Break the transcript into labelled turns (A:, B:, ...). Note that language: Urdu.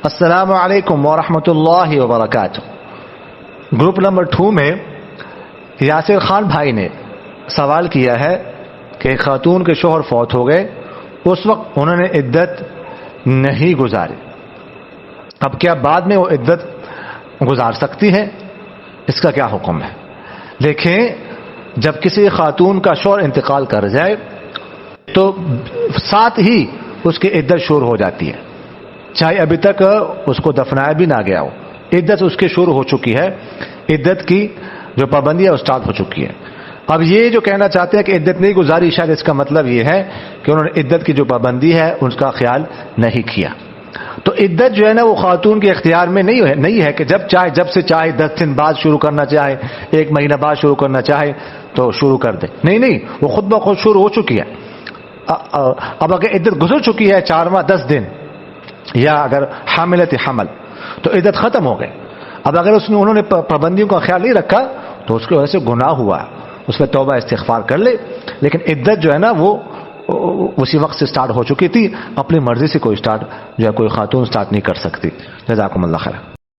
A: السلام علیکم ورحمۃ اللہ وبرکاتہ۔ گروپ نمبر 2 میں یاسر خان بھائی نے سوال کیا ہے کہ ایک خاتون کے شوہر فوت ہو گئے، اس وقت انہوں نے عدت نہیں گزاری، اب کیا بعد میں وہ عدت گزار سکتی ہے؟ اس کا کیا حکم ہے؟ دیکھیں، جب کسی خاتون کا شوہر انتقال کر جائے تو ساتھ ہی اس کی عدت شروع ہو جاتی ہے، چاہے ابھی تک اس کو دفنایا بھی نہ گیا ہو، عدت اس کی شروع ہو چکی ہے، عدت کی جو پابندی ہے اسٹارٹ ہو چکی ہے۔ اب یہ جو کہنا چاہتے ہیں کہ عدت نہیں گزاری، شاید اس کا مطلب یہ ہے کہ انہوں نے عدت کی جو پابندی ہے اس کا خیال نہیں کیا۔ تو عدت جو ہے نا وہ خاتون کے اختیار میں نہیں ہے کہ جب سے چاہے 10 دن بعد شروع کرنا چاہے، 1 مہینہ بعد شروع کرنا چاہے تو شروع کر دے، نہیں، وہ خود بخود شروع ہو چکی ہے۔ اب اگر عدت گزر چکی ہے 4 ماہ 10 دن یا اگر حاملت حمل تو عدت ختم ہو گئے۔ اب اگر انہوں نے پابندیوں کا خیال نہیں رکھا تو اس کی وجہ سے گناہ ہوا، اس پہ توبہ استغفار کر لے، لیکن عدت جو ہے نا وہ اسی وقت سے سٹارٹ ہو چکی تھی، اپنی مرضی سے کوئی خاتون سٹارٹ نہیں کر سکتی۔ جزاکم اللہ خیر۔